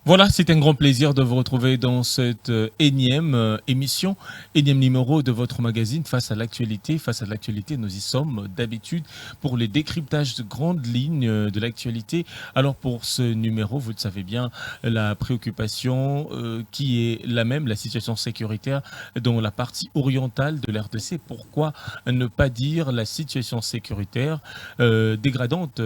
Voilà, c'est un grand plaisir de vous retrouver dans cette énième émission, énième numéro de votre magazine Face à l'actualité. Face à l'actualité, nous y sommes d'habitude pour les décryptages de grandes lignes de l'actualité. Alors pour ce numéro, vous le savez bien, la préoccupation qui est la même, la situation sécuritaire dans la partie orientale de l'RDC. Pourquoi ne pas dire la situation sécuritaire dégradante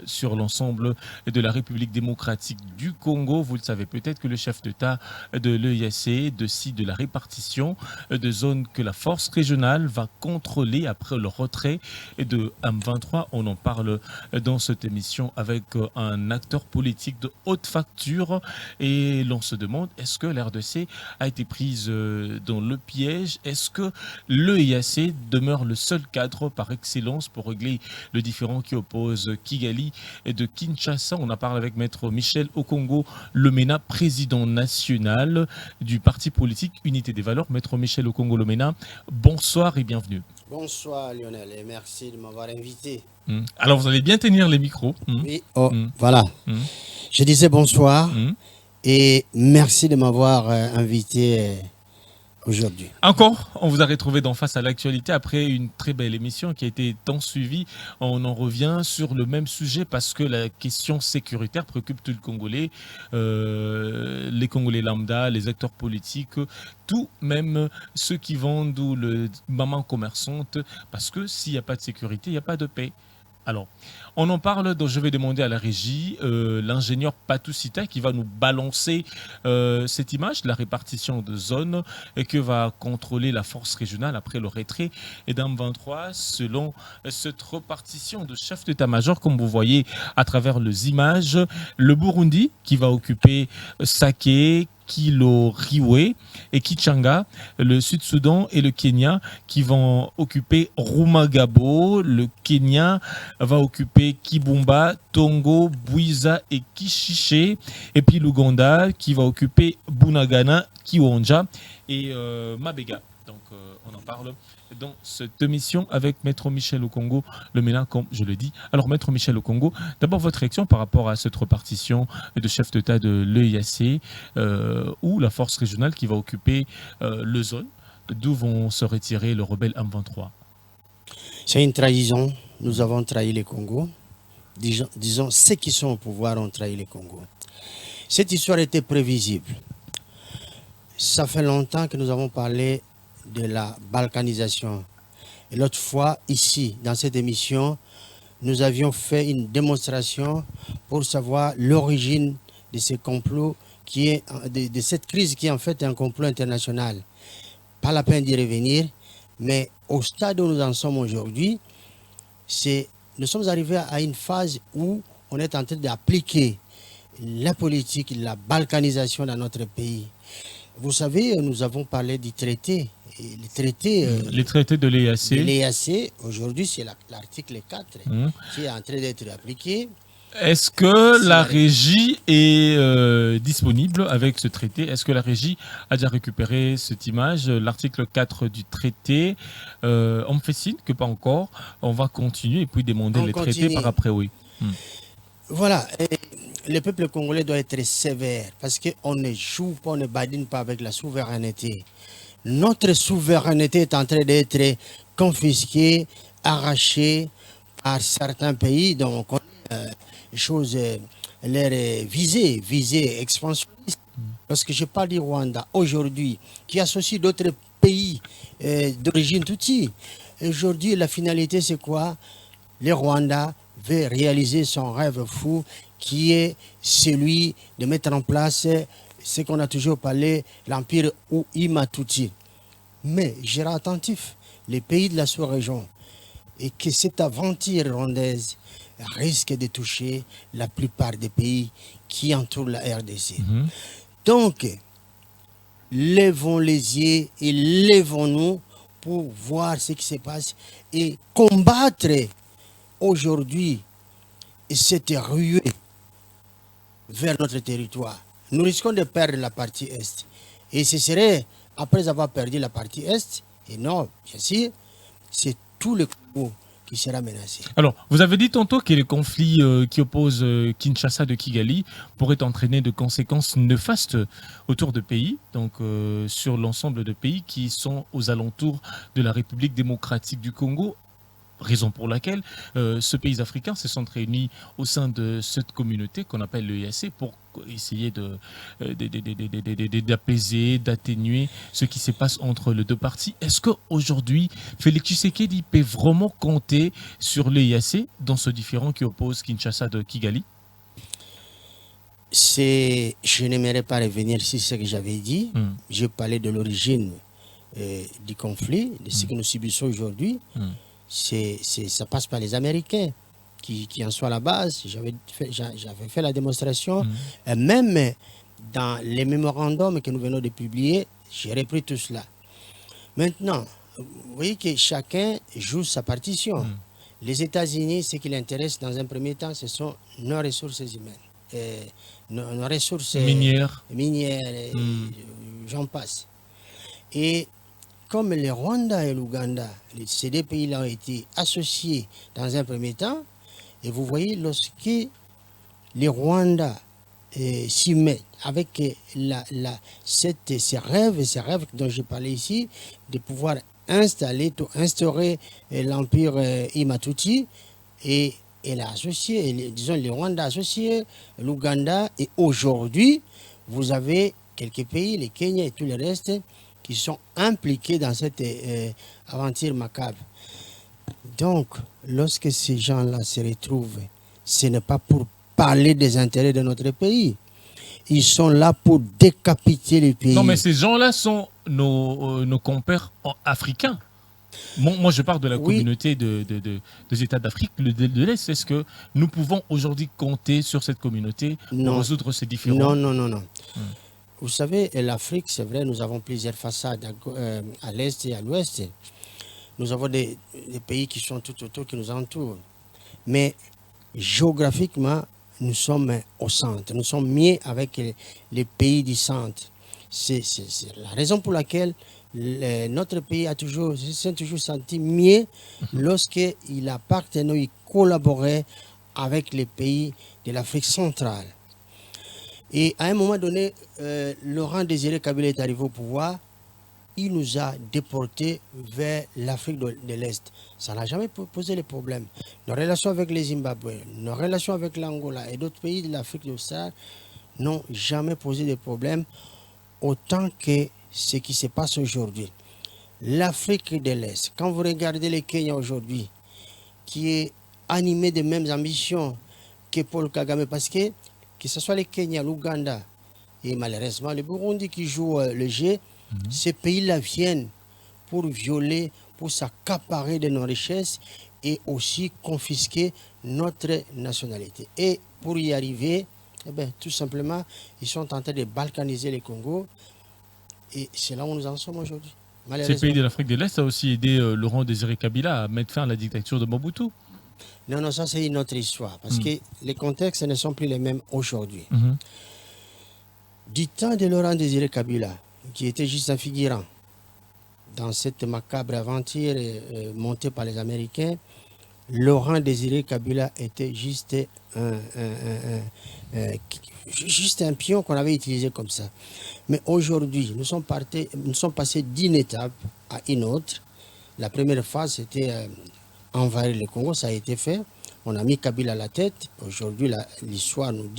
sur l'ensemble de la République démocratique du Congo? Vous le savez peut-être que le chef d'État de l'EIAC décide de la répartition de zones que la force régionale va contrôler après le retrait de M23. On en parle dans cette émission avec un acteur politique de haute facture et l'on se demande, est-ce que l'RDC a été prise dans le piège? Est-ce que l'EIAC demeure le seul cadre par excellence pour régler le différend qui oppose Kigali et de Kinshasa? On en parle avec Maître Michel Okongo Lomena, président national du parti politique Unité des Valeurs. Maître Michel Okongo Lomena, bonsoir et bienvenue. Bonsoir Lionel et merci de m'avoir invité. Alors vous allez bien tenir les micros. Oui, voilà. Je disais bonsoir et merci de m'avoir invité aujourd'hui. Encore, on vous a retrouvé dans Face à l'actualité après une très belle émission qui a été tant suivie. On en revient sur le même sujet parce que la question sécuritaire préoccupe tout le Congolais, les Congolais lambda, les acteurs politiques, tout, même ceux qui vendent ou le maman commerçante, parce que s'il n'y a pas de sécurité, il n'y a pas de paix. Alors, on en parle, donc je vais demander à la régie, l'ingénieur Patou Sita qui va nous balancer cette image de la répartition de zones et que va contrôler la force régionale après le retrait et d'M23 selon cette répartition de chef d'état-major, comme vous voyez à travers les images. Le Burundi qui va occuper Sake, Kilo Riwe et Kichanga, le Sud-Soudan et le Kenya qui vont occuper Rumagabo. Le Kenya va occuper Kibumba, Tongo, Buiza et Kishiche. Et puis l'Ouganda qui va occuper Bunagana, Kiwanja et Mabega. Donc on en parle dans cette émission avec Maître Michel Okongo Lomena, comme je le dis. Alors Maître Michel Okongo, d'abord votre réaction par rapport à cette répartition de chef d'État de l'EIAC ou la force régionale qui va occuper le zone d'où vont se retirer le rebelle M23. C'est une trahison. Nous avons trahi les Congos. Disons, ceux qui sont au pouvoir ont trahi les Congos. Cette histoire était prévisible. Ça fait longtemps que nous avons parlé de la balkanisation. Et l'autre fois, ici, dans cette émission, nous avions fait une démonstration pour savoir l'origine de ce complot, de cette crise qui est en fait un complot international. Pas la peine d'y revenir, mais au stade où nous en sommes aujourd'hui, nous sommes arrivés à une phase où on est en train d'appliquer la politique, la balkanisation dans notre pays. Vous savez, nous avons parlé du traité. Les traités de l'EAC. L'EAC, aujourd'hui, c'est l'article 4 qui est en train d'être appliqué. Est-ce que la régie est disponible avec ce traité? Est-ce que la régie a déjà récupéré cette image? L'article 4 du traité, on me fait signe que pas encore. On va continuer et puis demander les traités par après, oui. Voilà. Et le peuple congolais doit être sévère parce qu'on ne joue pas, on ne badine pas avec la souveraineté. Notre souveraineté est en train d'être confisquée, arrachée par certains pays dont on connaît choses, l'air visée expansionniste. Parce que je parle du Rwanda aujourd'hui, qui associe d'autres pays d'origine Tutsi. Aujourd'hui, la finalité, c'est quoi? Le Rwanda veut réaliser son rêve fou, qui est celui de mettre en place ce qu'on a toujours parlé, l'empire Huima-Tutsi. Mais je reste attentif, les pays de la sous-région, et que cette aventure rwandaise risque de toucher la plupart des pays qui entourent la RDC. Donc, levons les yeux et levons-nous pour voir ce qui se passe et combattre aujourd'hui cette ruée vers notre territoire. Nous risquons de perdre la partie Est. Et ce serait, après avoir perdu la partie Est, et non, bien sûr, c'est tout le Congo qui sera menacé. Alors, vous avez dit tantôt que les conflits qui opposent Kinshasa de Kigali pourraient entraîner de conséquences néfastes autour de pays, donc sur l'ensemble de pays qui sont aux alentours de la République démocratique du Congo. Raison pour laquelle ce pays africain se sont réunis au sein de cette communauté qu'on appelle l'EAC pour essayer d'apaiser, d'atténuer ce qui se passe entre les deux parties. Est-ce qu'aujourd'hui, Félix Tshisekedi peut vraiment compter sur l'EAC dans ce différend qui oppose Kinshasa de Kigali? Je n'aimerais pas revenir sur ce que j'avais dit. J'ai parlé de l'origine du conflit, de ce que nous subissons aujourd'hui. Ça passe par les Américains qui en sont à la base. J'avais fait la démonstration. Et même dans les mémorandums que nous venons de publier, j'ai repris tout cela. Maintenant, vous voyez que chacun joue sa partition. Les États-Unis, ce qui l'intéresse dans un premier temps, ce sont nos ressources humaines, nos ressources minières, j'en passe. Et comme le Rwanda et l'Ouganda, ces deux pays-là ont été associés dans un premier temps, et vous voyez, lorsque les Rwandais s'y mettent avec ces rêves dont je parlais ici, de pouvoir instaurer l'empire Imatuti, et elle a associé, disons les Rwandais associés, l'Ouganda, et aujourd'hui, vous avez quelques pays, le Kenya et tout le reste, qui sont impliqués dans cette aventure macabre. Donc, lorsque ces gens-là se retrouvent, ce n'est pas pour parler des intérêts de notre pays. Ils sont là pour décapiter les pays. Non, mais ces gens-là sont nos compères africains. Moi, je parle de la communauté des États d'Afrique de l'Est. Est-ce que nous pouvons aujourd'hui compter sur cette communauté pour résoudre ces différends? Non. Vous savez, l'Afrique, c'est vrai, nous avons plusieurs façades à l'est et à l'ouest. Nous avons des pays qui sont tout autour, qui nous entourent. Mais géographiquement, nous sommes au centre. Nous sommes mieux avec les pays du centre. C'est la raison pour laquelle notre pays s'est toujours senti mieux lorsqu'il appartenait, il collaborait avec les pays de l'Afrique centrale. Et à un moment donné, Laurent Désiré Kabila est arrivé au pouvoir. Il nous a déportés vers l'Afrique de l'Est. Ça n'a jamais posé de problème. Nos relations avec les Zimbabwe, nos relations avec l'Angola et d'autres pays de l'Afrique de l'Ouest n'ont jamais posé de problème autant que ce qui se passe aujourd'hui. L'Afrique de l'Est, quand vous regardez le Kenya aujourd'hui, qui est animé des mêmes ambitions que Paul Kagame, parce que ce soit le Kenya, l'Ouganda et malheureusement le Burundi qui joue le jeu, ces pays-là viennent pour violer, pour s'accaparer de nos richesses et aussi confisquer notre nationalité. Et pour y arriver, tout simplement, ils sont en train de balkaniser le Congo et c'est là où nous en sommes aujourd'hui. Ces pays de l'Afrique de l'Est a aussi aidé Laurent Désiré Kabila à mettre fin à la dictature de Mobutu. Non, ça c'est une autre histoire, parce que les contextes ne sont plus les mêmes aujourd'hui. Du temps de Laurent Désiré Kabila, qui était juste un figurant dans cette macabre aventure montée par les Américains, Laurent Désiré Kabila était juste un pion qu'on avait utilisé comme ça. Mais aujourd'hui, nous sommes passés d'une étape à une autre. La première phase, c'était envahir le Congo, ça a été fait. On a mis Kabila à la tête. Aujourd'hui, l'histoire nous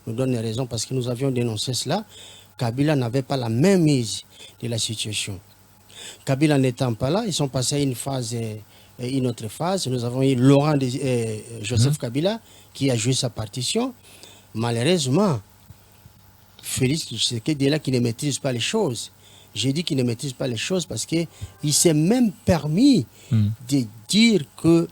donne raison parce que nous avions dénoncé cela. Kabila n'avait pas la même mise de la situation. Kabila n'étant pas là, ils sont passés à une autre phase. Nous avons eu Joseph Kabila qui a joué sa partition. Malheureusement, Félix Tshisekedi est là qui ne maîtrise pas les choses. J'ai dit qu'il ne maîtrise pas les choses parce qu'il s'est même permis de dire que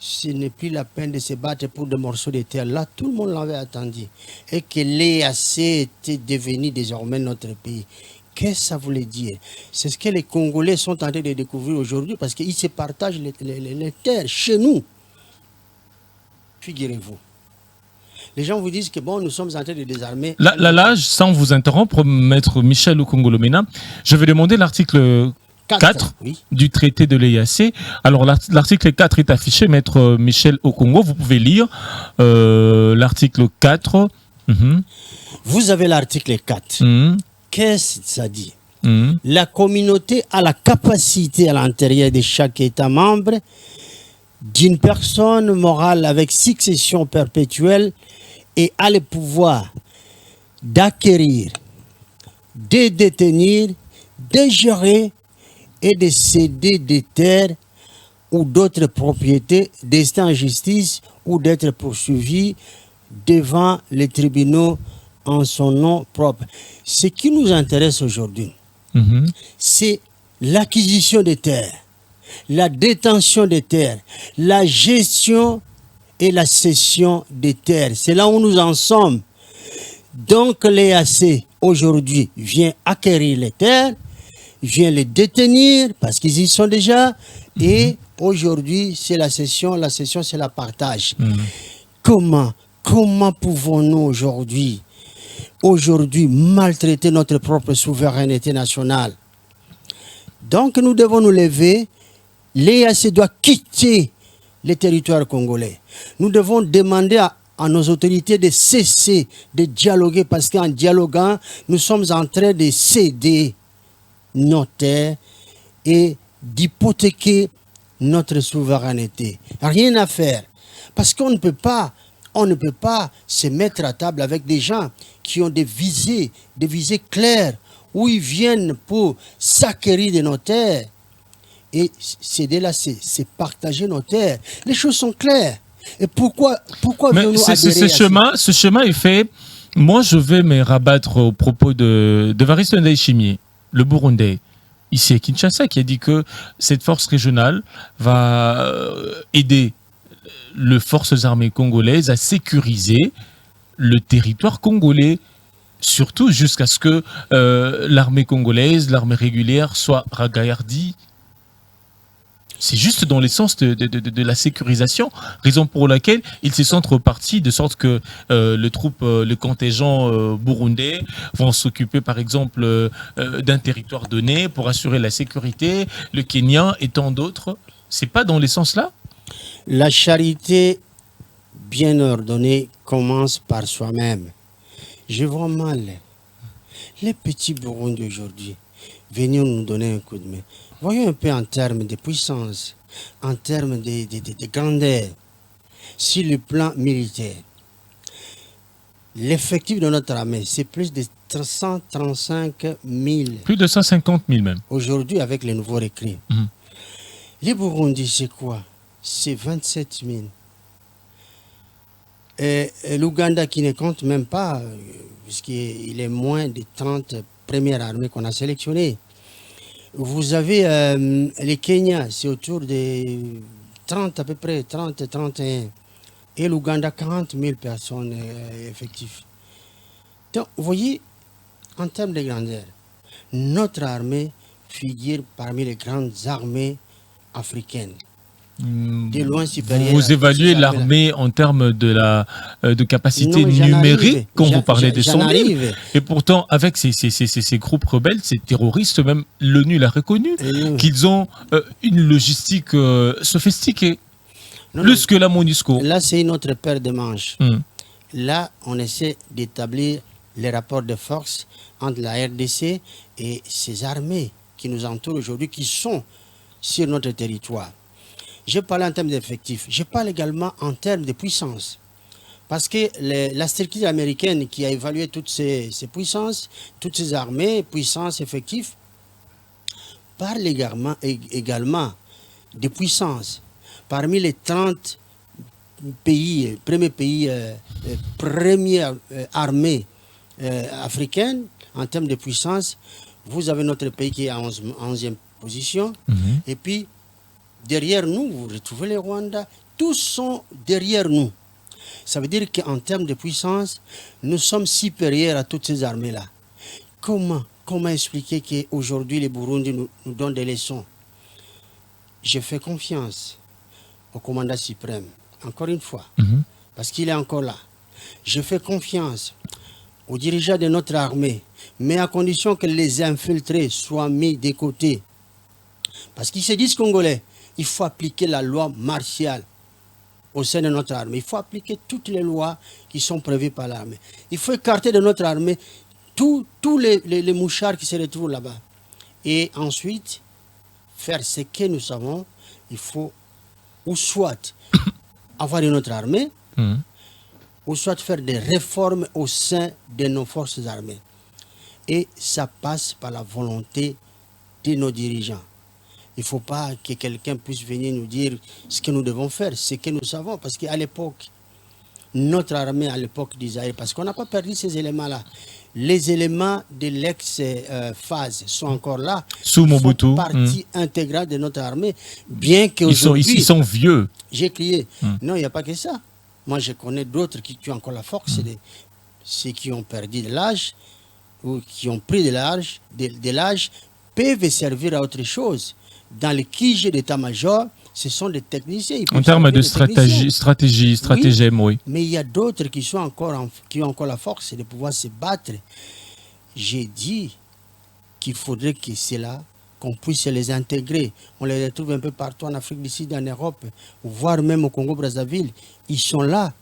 ce n'est plus la peine de se battre pour des morceaux de terre. Là, tout le monde l'avait attendu. Et que l'EAC était devenu désormais notre pays. Qu'est-ce que ça voulait dire? C'est ce que les Congolais sont en train de découvrir aujourd'hui parce qu'ils se partagent les terres chez nous. Figurez-vous. Les gens vous disent que bon, nous sommes en train de désarmer. Là, sans vous interrompre, maître Michel Okongolomena, je vais demander l'article 4 oui. du traité de l'EAC. Alors l'article 4 est affiché, maître Michel Okongo, vous pouvez lire l'article 4. Vous avez l'article 4. Qu'est-ce que ça dit? La communauté a la capacité à l'intérieur de chaque État membre d'une personne morale avec succession perpétuelle et a le pouvoir d'acquérir, de détenir, de gérer et de céder des terres ou d'autres propriétés destinées en justice ou d'être poursuivis devant les tribunaux en son nom propre. Ce qui nous intéresse aujourd'hui, c'est l'acquisition des terres, la détention des terres, la gestion et la cession des terres. C'est là où nous en sommes. Donc l'EAC aujourd'hui vient acquérir les terres, vient les détenir parce qu'ils y sont déjà, et aujourd'hui c'est la cession c'est la partage. Comment pouvons-nous aujourd'hui maltraiter notre propre souveraineté nationale? Donc nous devons nous lever. L'EAC doit quitter les territoires congolais. Nous devons demander à nos autorités de cesser de dialoguer, parce qu'en dialoguant, nous sommes en train de céder nos terres et d'hypothéquer notre souveraineté. Rien à faire. Parce qu'on ne peut pas se mettre à table avec des gens qui ont des visées claires, où ils viennent pour s'acquérir de nos terres. Et céder là, c'est partager nos terres. Les choses sont claires. Et pourquoi mais ce chemin est fait. Moi, je vais me rabattre au propos de Evariste Ndayishimiye, le Burundais, ici à Kinshasa, qui a dit que cette force régionale va aider les forces armées congolaises à sécuriser le territoire congolais, surtout jusqu'à ce que l'armée congolaise, l'armée régulière soit ragaillardie. C'est juste dans le sens de la sécurisation, raison pour laquelle ils se sont repartis de sorte que le contingent burundais vont s'occuper par exemple d'un territoire donné pour assurer la sécurité, le Kenya et tant d'autres. C'est pas dans les sens là? La charité bien ordonnée commence par soi-même. Je vois mal les petits Burundais aujourd'hui venir nous donner un coup de main. Voyons un peu en termes de puissance, en termes de grandeur, sur le plan militaire. L'effectif de notre armée, c'est plus de 135 000. Plus de 150 000 même. Aujourd'hui, avec les nouveaux recrues. Les Burundis, c'est quoi? C'est 27 000. Et l'Ouganda qui ne compte même pas, puisqu'il est moins de 30 premières armées qu'on a sélectionnées. Vous avez les Kenya, c'est autour de 30 à peu près, 30, 31. Et l'Ouganda, 40 000 personnes effectives. Donc, vous voyez, en termes de grandeur, notre armée figure parmi les grandes armées africaines. De loin supérieur. Vous évaluez l'armée en termes de capacité numérique quand vous parlez des 100 000. Et pourtant, avec ces groupes rebelles, ces terroristes, même l'ONU l'a reconnu, qu'ils ont une logistique sophistiquée, plus que la MONUSCO. Là, c'est notre paire de manches. Là, on essaie d'établir les rapports de force entre la RDC et ces armées qui nous entourent aujourd'hui, qui sont sur notre territoire. Je parle en termes d'effectifs. Je parle également en termes de puissance. Parce que la structure américaine qui a évalué toutes ces puissances, toutes ces armées, puissances, effectifs, parle également de puissance. Parmi les 30 pays, première armée africaine, en termes de puissance, vous avez notre pays qui est en 11e position. Et puis, derrière nous, vous retrouvez les Rwandais, tous sont derrière nous. Ça veut dire qu'en termes de puissance, nous sommes supérieurs à toutes ces armées-là. Comment expliquer qu'aujourd'hui les Burundis nous donnent des leçons? Je fais confiance au commandant suprême, encore une fois, parce qu'il est encore là. Je fais confiance aux dirigeants de notre armée, mais à condition que les infiltrés soient mis de côté. Parce qu'ils se disent congolais. Il faut appliquer la loi martiale au sein de notre armée. Il faut appliquer toutes les lois qui sont prévues par l'armée. Il faut écarter de notre armée tous les mouchards qui se retrouvent là-bas. Et ensuite, faire ce que nous savons, il faut ou soit avoir une autre armée, ou soit faire des réformes au sein de nos forces armées. Et ça passe par la volonté de nos dirigeants. Il ne faut pas que quelqu'un puisse venir nous dire ce que nous devons faire, ce que nous savons. Parce qu'à l'époque, notre armée, à l'époque d'Israël, parce qu'on n'a pas perdu ces éléments-là. Les éléments de l'ex-phase sont encore là. Sous Mobutu. Ils font partie intégrale de notre armée. Bien qu'aujourd'hui... Ils sont vieux. J'ai crié. Non, il n'y a pas que ça. Moi, je connais d'autres qui ont encore la force. Ceux qui ont perdu de l'âge ou qui ont pris de l'âge peuvent servir à autre chose. Dans le QG d'état-major, ce sont des techniciens. En termes de stratagème, oui. Mais il y a d'autres qui ont encore la force de pouvoir se battre. J'ai dit qu'il faudrait que c'est là qu'on puisse les intégrer. On les retrouve un peu partout en Afrique du Sud, en Europe, voire même au Congo-Brazzaville. Ils sont là.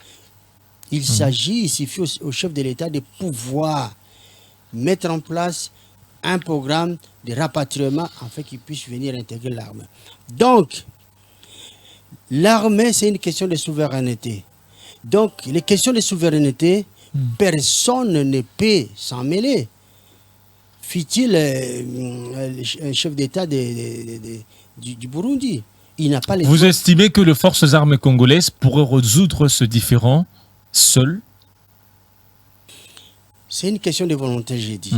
Il suffit au chef de l'État de pouvoir mettre en place un programme de rapatriement afin qu'ils puissent venir intégrer l'armée. Donc, l'armée, c'est une question de souveraineté. Donc, les questions de souveraineté, personne ne peut s'en mêler. Fit-il un chef d'État du Burundi? Il n'a pas les... Vous estimez que les forces armées congolaises pourraient résoudre ce différend seules? C'est une question de volonté, j'ai dit.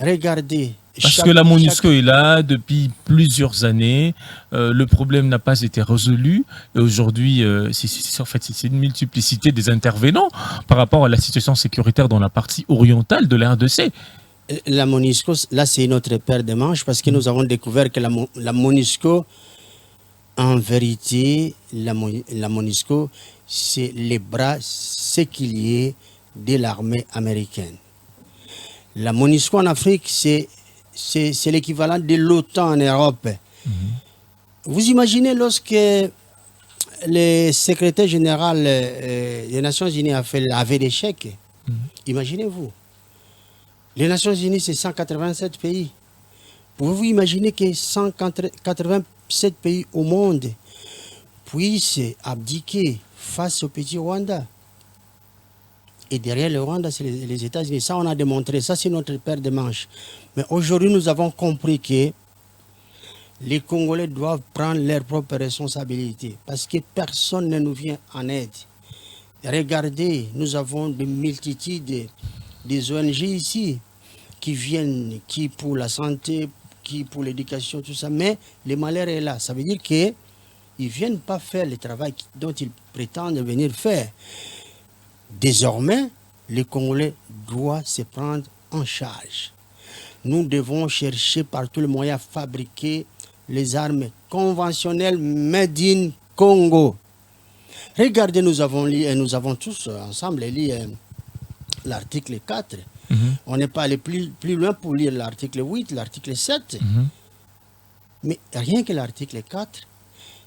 Regardez. Parce que la MONUSCO est là depuis plusieurs années, le problème n'a pas été résolu, et aujourd'hui, c'est une multiplicité des intervenants par rapport à la situation sécuritaire dans la partie orientale de la RDC. La MONUSCO, là, c'est notre paire de manches, parce que nous avons découvert que la MONUSCO, en vérité, la MONUSCO, c'est les bras séculiers de l'armée américaine. La MONUSCO en Afrique, c'est l'équivalent de l'OTAN en Europe. Vous imaginez lorsque le secrétaire général des Nations Unies a fait l'aveu d'échec, imaginez-vous. Les Nations Unies, c'est 187 pays. Pouvez-vous imaginer que 187 pays au monde puissent abdiquer face au petit Rwanda? Et derrière le Rwanda, c'est les États-Unis. Ça, on a démontré. Ça, c'est notre paire de manches. Mais aujourd'hui, nous avons compris que les Congolais doivent prendre leurs propres responsabilités. Parce que personne ne nous vient en aide. Regardez, nous avons des multitudes des ONG ici qui viennent, qui pour la santé, qui pour l'éducation, tout ça. Mais le malheur est là. Ça veut dire qu'ils ne viennent pas faire le travail dont ils prétendent venir faire. Désormais, les Congolais doivent se prendre en charge. Nous devons chercher par tous les moyens à fabriquer les armes conventionnelles made in Congo. Regardez, nous avons tous ensemble lu l'article 4. On n'est pas allé plus loin pour lire l'article 8, l'article 7. Mais rien que l'article 4,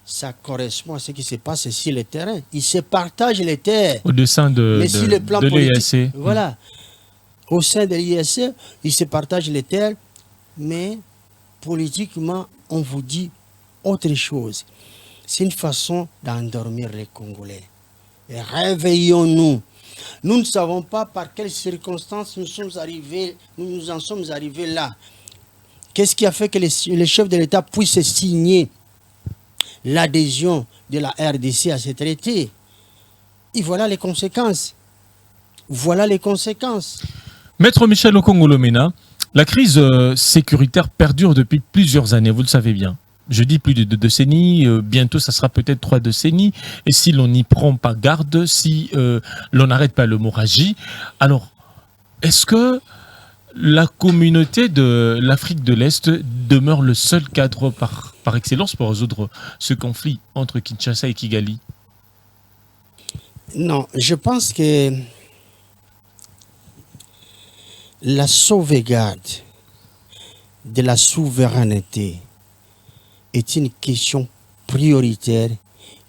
ça correspond à ce qui se passe sur le terrain. Ils se partagent les terres. Au sein de l'EAC. Voilà. Au sein de l'IAC, ils se partagent les terres, mais politiquement, on vous dit autre chose. C'est une façon d'endormir les Congolais. Réveillons-nous. Nous ne savons pas par quelles circonstances nous en sommes arrivés là. Qu'est-ce qui a fait que les chefs de l'État puissent signer l'adhésion de la RDC à ce traité? Et voilà les conséquences. Voilà les conséquences. Maître Michel Okongolomena, la crise sécuritaire perdure depuis plusieurs années, vous le savez bien. Je dis plus de 2 décennies, bientôt ça sera peut-être 3 décennies, et si l'on n'y prend pas garde, si l'on n'arrête pas l'hémorragie, alors est-ce que la communauté de l'Afrique de l'Est demeure le seul cadre par excellence pour résoudre ce conflit entre Kinshasa et Kigali? Non, je pense que la sauvegarde de la souveraineté est une question prioritaire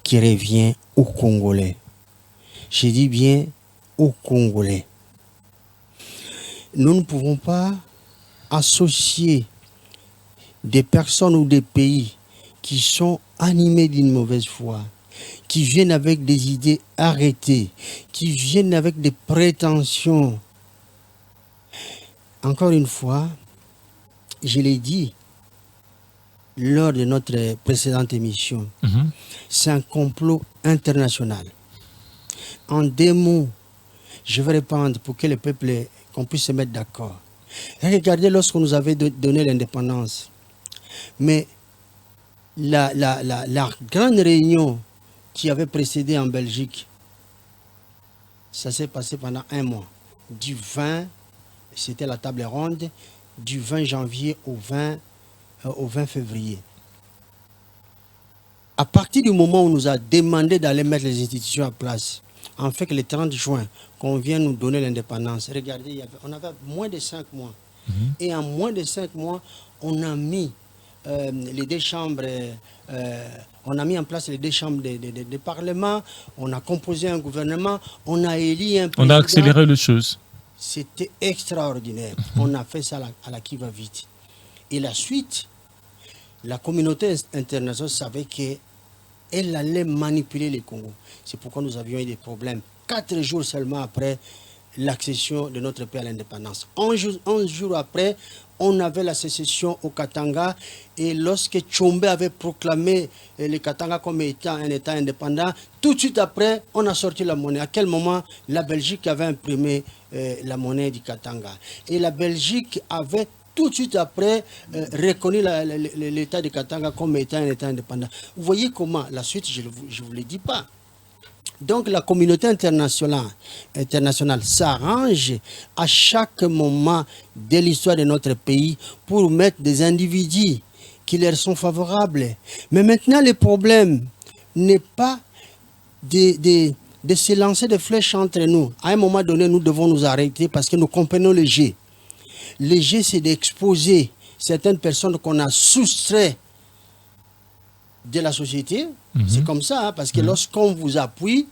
qui revient aux Congolais. Je dis bien aux Congolais. Nous ne pouvons pas associer des personnes ou des pays qui sont animés d'une mauvaise foi, qui viennent avec des idées arrêtées, qui viennent avec des prétentions. Encore une fois, je l'ai dit lors de notre précédente émission, c'est un complot international. En deux mots, je vais répondre pour que le peuple, qu'on puisse se mettre d'accord. Regardez lorsqu'on nous avait donné l'indépendance, mais la grande réunion qui avait précédé en Belgique, ça s'est passé pendant un mois. Du 20, c'était la table ronde, du 20 janvier au 20 février. À partir du moment où on nous a demandé d'aller mettre les institutions en place, en fait que le 30 juin, qu'on vient nous donner l'indépendance, regardez, on avait moins de 5 mois. Et en moins de 5 mois, on a mis les deux chambres, on a mis en place les deux chambres de parlement, on a composé un gouvernement, on a élu un président. On a accéléré les choses. C'était extraordinaire. On a fait ça à la qui-va-vite. Et la suite, la communauté internationale savait qu'elle allait manipuler les Congos. C'est pourquoi nous avions eu des problèmes 4 jours seulement après l'accession de notre pays à l'indépendance. 11 jours après, on avait la sécession au Katanga, et lorsque Tchombe avait proclamé le Katanga comme étant un État indépendant, tout de suite après, on a sorti la monnaie. À quel moment la Belgique avait imprimé la monnaie du Katanga? Et la Belgique avait tout de suite après reconnu l'État du Katanga comme étant un État indépendant. Vous voyez comment, la suite, je ne vous le dis pas. Donc la communauté internationale s'arrange à chaque moment de l'histoire de notre pays pour mettre des individus qui leur sont favorables. Mais maintenant, le problème n'est pas de se lancer des flèches entre nous. À un moment donné, nous devons nous arrêter parce que nous comprenons le jeu. Le jeu, c'est d'exposer certaines personnes qu'on a soustraites de la société. C'est comme ça, hein, parce que lorsqu'on vous appuie,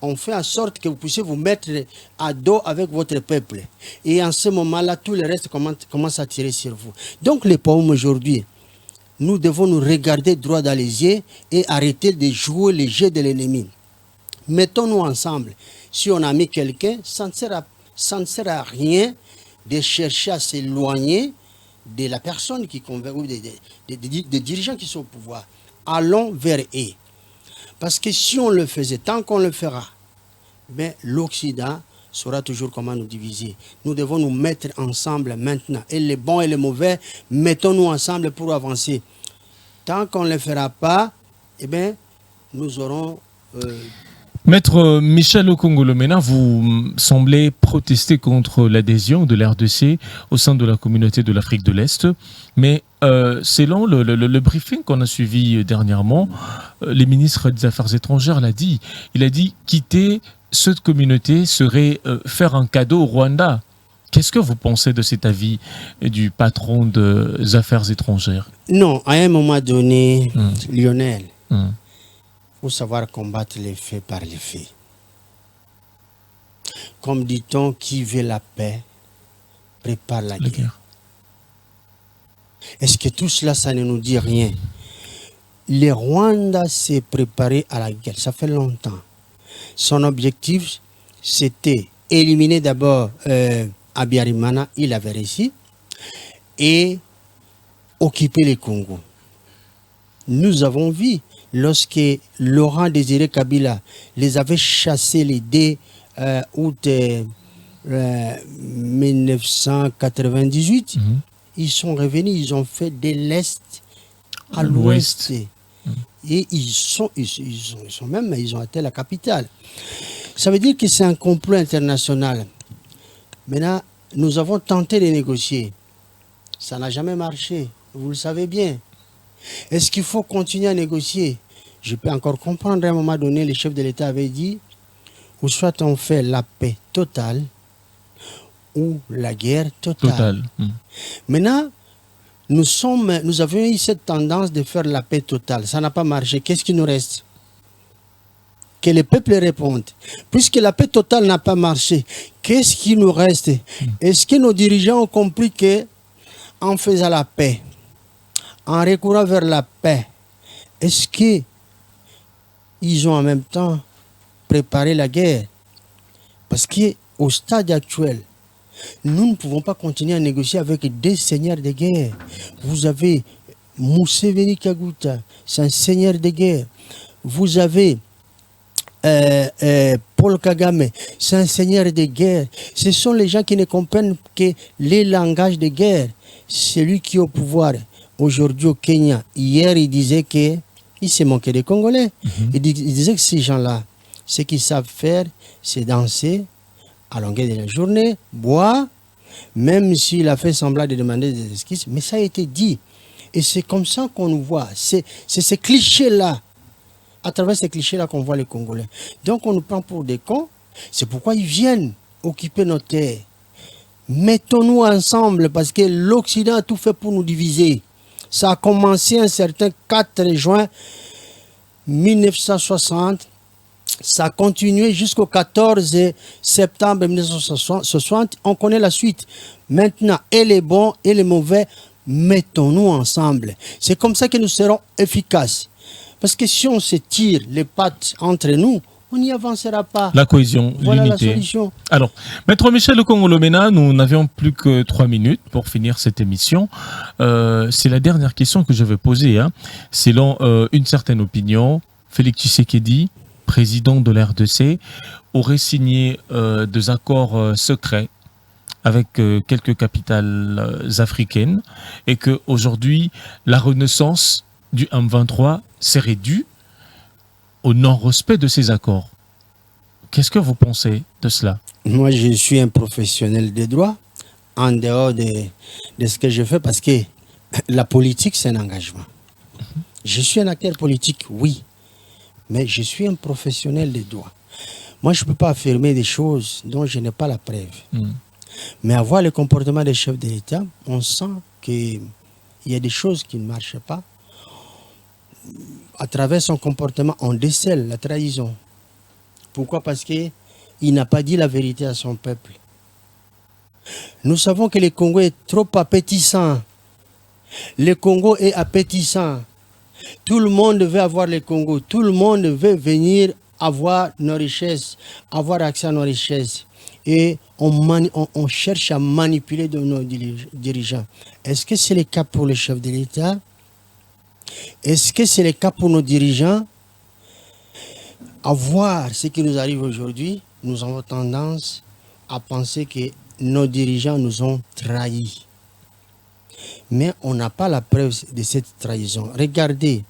on fait en sorte que vous puissiez vous mettre à dos avec votre peuple. Et en ce moment-là, tout le reste commence à tirer sur vous. Donc les pauvres aujourd'hui, nous devons nous regarder droit dans les yeux et arrêter de jouer les jeux de l'ennemi. Mettons-nous ensemble. Si on a mis quelqu'un, ça ne sert à rien de chercher à s'éloigner de la personne qui convainc, ou des dirigeants qui sont au pouvoir. Allons vers eux. Parce que si on le faisait, tant qu'on le fera, mais l'Occident saura toujours comment nous diviser. Nous devons nous mettre ensemble maintenant. Et les bons et les mauvais, mettons-nous ensemble pour avancer. Tant qu'on ne le fera pas, eh bien, nous aurons... Maître Michel Okongolomena, vous semblez protester contre l'adhésion de l'RDC au sein de la communauté de l'Afrique de l'Est. Mais selon le briefing qu'on a suivi dernièrement, le ministre des Affaires étrangères l'a dit. Il a dit quitter cette communauté serait faire un cadeau au Rwanda. Qu'est-ce que vous pensez de cet avis du patron des Affaires étrangères? Non, à un moment donné, Lionel, faut savoir combattre les faits par les faits. Comme dit-on, qui veut la paix prépare la guerre. Est-ce que tout cela, ça ne nous dit rien? Le Rwanda s'est préparé à la guerre, ça fait longtemps. Son objectif, c'était éliminer d'abord Abiyarimana, il avait réussi, et occuper les Congo. Nous avons vu, lorsque Laurent Désiré Kabila les avait chassés les 2 août 1998, ils sont revenus, ils ont fait de l'Est à l'Ouest. Et ils ont atteint la capitale. Ça veut dire que c'est un complot international. Maintenant, nous avons tenté de négocier. Ça n'a jamais marché, vous le savez bien. Est-ce qu'il faut continuer à négocier? Je peux encore comprendre, à un moment donné, le chef de l'État avait dit, ou soit on fait la paix totale, ou la guerre totale. Maintenant, Nous avions eu cette tendance de faire la paix totale. Ça n'a pas marché. Qu'est-ce qui nous reste? Que les peuples répondent. Puisque la paix totale n'a pas marché, qu'est-ce qui nous reste? Est-ce que nos dirigeants ont compris que en faisant la paix, en recourant vers la paix, est-ce qu'ils ont en même temps préparé la guerre? Parce qu'au stade actuel, nous ne pouvons pas continuer à négocier avec des seigneurs de guerre. Vous avez Museveni Kaguta, c'est un seigneur de guerre. Vous avez Paul Kagame, c'est un seigneur de guerre. Ce sont les gens qui ne comprennent que les langages de guerre. Celui qui est au pouvoir aujourd'hui au Kenya, hier il disait qu'il s'est moqué des Congolais. Il disait que ces gens-là, ce qu'ils savent faire, c'est danser à longueur de la journée, boire, même s'il a fait semblant de demander des excuses, mais ça a été dit. Et c'est comme ça qu'on nous voit. C'est ces clichés-là, à travers ces clichés-là qu'on voit les Congolais. Donc on nous prend pour des cons, c'est pourquoi ils viennent occuper nos terres. Mettons-nous ensemble, parce que l'Occident a tout fait pour nous diviser. Ça a commencé un certain 4 juin 1960, ça a continué jusqu'au 14 septembre 1960. On connaît la suite. Maintenant, et les bons et les mauvais, mettons-nous ensemble. C'est comme ça que nous serons efficaces. Parce que si on se tire les pattes entre nous, on n'y avancera pas. La cohésion, voilà l'unité. La solution. Alors, Maître Michel Kongolomena, nous n'avions plus que 3 minutes pour finir cette émission. C'est la dernière question que je vais poser. Selon une certaine opinion, Félix Tshisekedi, président de la RDC, aurait signé des accords secrets avec quelques capitales africaines et qu'aujourd'hui, la renaissance du M23 serait due au non-respect de ces accords. Qu'est-ce que vous pensez de cela? Moi, je suis un professionnel des droits, en dehors de ce que je fais, parce que la politique, c'est un engagement. Je suis un acteur politique, oui, mais je suis un professionnel des droits. Moi, je ne peux pas affirmer des choses dont je n'ai pas la preuve. Mais à voir le comportement des chefs de l'État, on sent qu'il y a des choses qui ne marchent pas. À travers son comportement, on décèle la trahison. Pourquoi? Parce qu'il n'a pas dit la vérité à son peuple. Nous savons que le Congo est trop appétissant. Le Congo est appétissant. Tout le monde veut avoir le Congo. Tout le monde veut venir avoir nos richesses, avoir accès à nos richesses. Et on cherche à manipuler nos dirigeants. Est-ce que c'est le cas pour les chefs de l'État? Est-ce que c'est le cas pour nos dirigeants? À voir ce qui nous arrive aujourd'hui, nous avons tendance à penser que nos dirigeants nous ont trahis. Mais on n'a pas la preuve de cette trahison. Regardez,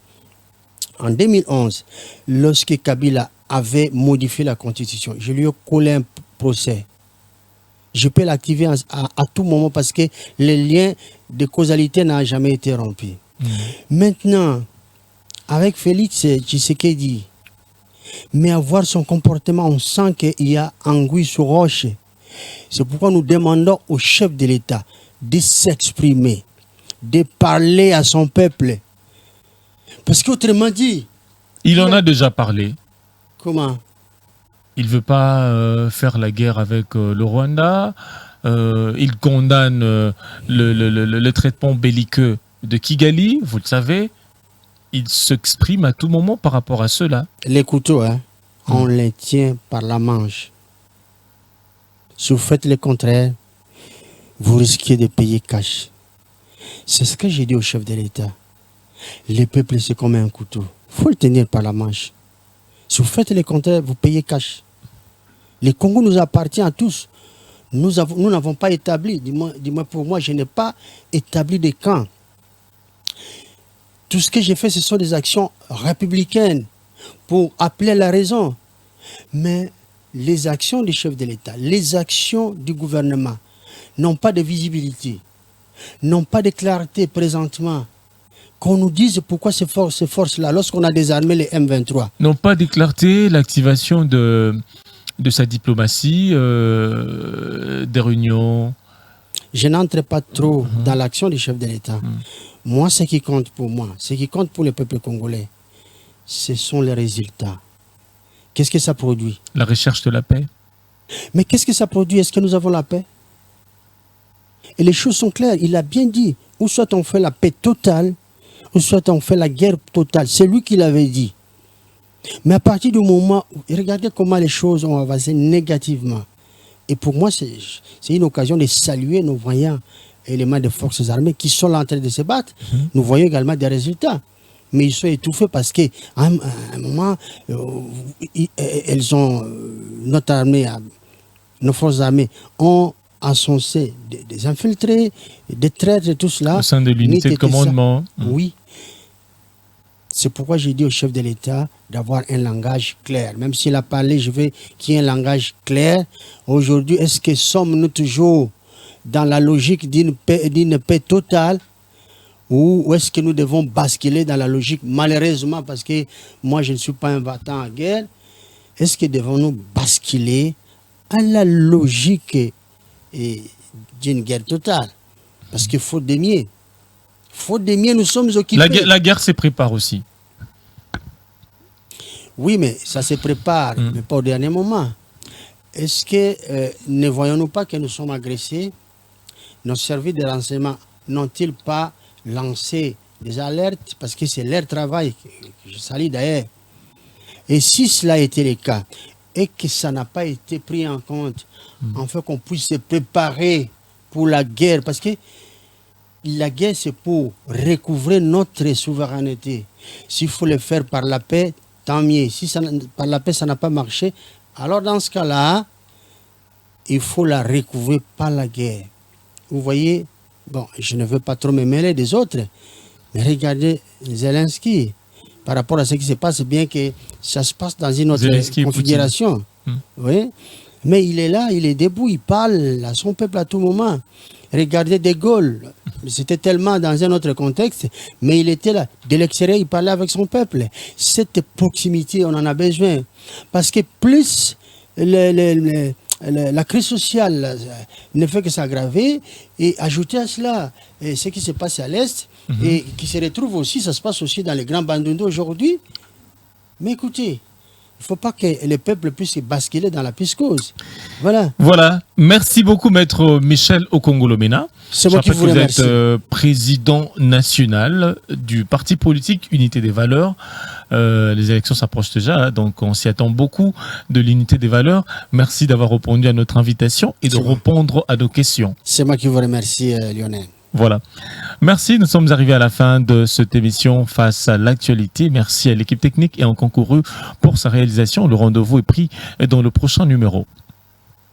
en 2011, lorsque Kabila avait modifié la Constitution, je lui ai collé un procès. Je peux l'activer à tout moment parce que le lien de causalité n'a jamais été rompu. Maintenant, avec Félix Tshisekedi, mais à voir son comportement, on sent qu'il y a anguille sous roche. C'est pourquoi nous demandons au chef de l'État de s'exprimer, de parler à son peuple. Parce qu'autrement dit... Il en a déjà parlé. Comment? Il ne veut pas faire la guerre avec le Rwanda. Il condamne le traitement belliqueux de Kigali, vous le savez. Il s'exprime à tout moment par rapport à cela. Les couteaux, on les tient par la manche. Si vous faites le contraire, vous risquez de payer cash. C'est ce que j'ai dit au chef de l'État. Le peuple, c'est comme un couteau. Il faut le tenir par la manche. Si vous faites le contraire, vous payez cash. Le Congo nous appartient à tous. Nous n'avons pas établi, dis-moi pour moi, je n'ai pas établi de camp. Tout ce que j'ai fait, ce sont des actions républicaines pour appeler à la raison. Mais les actions du chef de l'État, les actions du gouvernement n'ont pas de visibilité, n'ont pas de clarté présentement. Qu'on nous dise pourquoi ces forces-là, lorsqu'on a désarmé les M23. N'ont pas de clarté, l'activation de sa diplomatie, des réunions. je n'entre pas trop dans l'action du chef de l'État. Moi, ce qui compte pour moi, ce qui compte pour le peuple congolais, ce sont les résultats. Qu'est-ce que ça produit? La recherche de la paix. Mais qu'est-ce que ça produit? Est-ce que nous avons la paix? Et les choses sont claires. Il a bien dit, ou soit on fait la paix totale, ou soit on fait la guerre totale. C'est lui qui l'avait dit. Mais à partir du moment où, regardez comment les choses ont avancé négativement. Et pour moi, c'est une occasion de saluer nos voyants éléments des forces armées qui sont là en train de se battre. Nous voyons également des résultats. Mais ils sont étouffés parce qu'à un moment, elles ont, notre armée, nos forces armées ont encensé des infiltrés, des traîtres et tout cela. Au sein de l'unité de commandement. Oui. C'est pourquoi j'ai dit au chef de l'État d'avoir un langage clair. Même s'il a parlé, je veux qu'il y ait un langage clair. Aujourd'hui, est-ce que sommes-nous toujours dans la logique d'une paix totale ou est-ce que nous devons basculer dans la logique, malheureusement, parce que moi je ne suis pas un battant en guerre, est-ce que devons-nous basculer à la logique d'une guerre totale? Parce qu'il faut des mieux. Faute des miens, nous sommes occupés. La guerre se prépare aussi. Oui, mais ça se prépare, mais pas au dernier moment. Est-ce que ne voyons-nous pas que nous sommes agressés? Nos services de renseignement n'ont-ils pas lancé des alertes? Parce que c'est leur travail, que je salue d'ailleurs. Et si cela a été le cas, et que ça n'a pas été pris en compte, en fait qu'on puisse se préparer pour la guerre, parce que la guerre, c'est pour recouvrer notre souveraineté. S'il faut le faire par la paix, tant mieux. Si par la paix, ça n'a pas marché, alors dans ce cas-là, il faut la recouvrer par la guerre. Vous voyez, bon, je ne veux pas trop me mêler des autres, mais regardez Zelensky. Par rapport à ce qui se passe, bien que ça se passe dans une autre Zelensky configuration. Oui. Mais il est là, il est debout, il parle à son peuple à tout moment. Regardez De Gaulle, c'était tellement dans un autre contexte, mais il était là. De l'extérieur, il parlait avec son peuple. Cette proximité, on en a besoin. Parce que plus la crise sociale ne fait que s'aggraver, et ajouter à cela ce qui se passe à l'Est, et qui se retrouve aussi, ça se passe aussi dans les grands Bandundu aujourd'hui. Mais écoutez, il ne faut pas que le peuple puisse basculer dans la psychose. Voilà. Voilà. Merci beaucoup, Maître Michel Okongolomena. C'est moi qui vous remercie. Vous êtes président national du parti politique Unité des Valeurs. Les élections s'approchent déjà, donc on s'y attend beaucoup de l'unité des valeurs. Merci d'avoir répondu à notre invitation et de répondre à nos questions. C'est moi qui vous remercie, Lionel. Voilà. Merci, nous sommes arrivés à la fin de cette émission Face à l'actualité. Merci à l'équipe technique et en concouru pour sa réalisation. Le rendez-vous est pris dans le prochain numéro.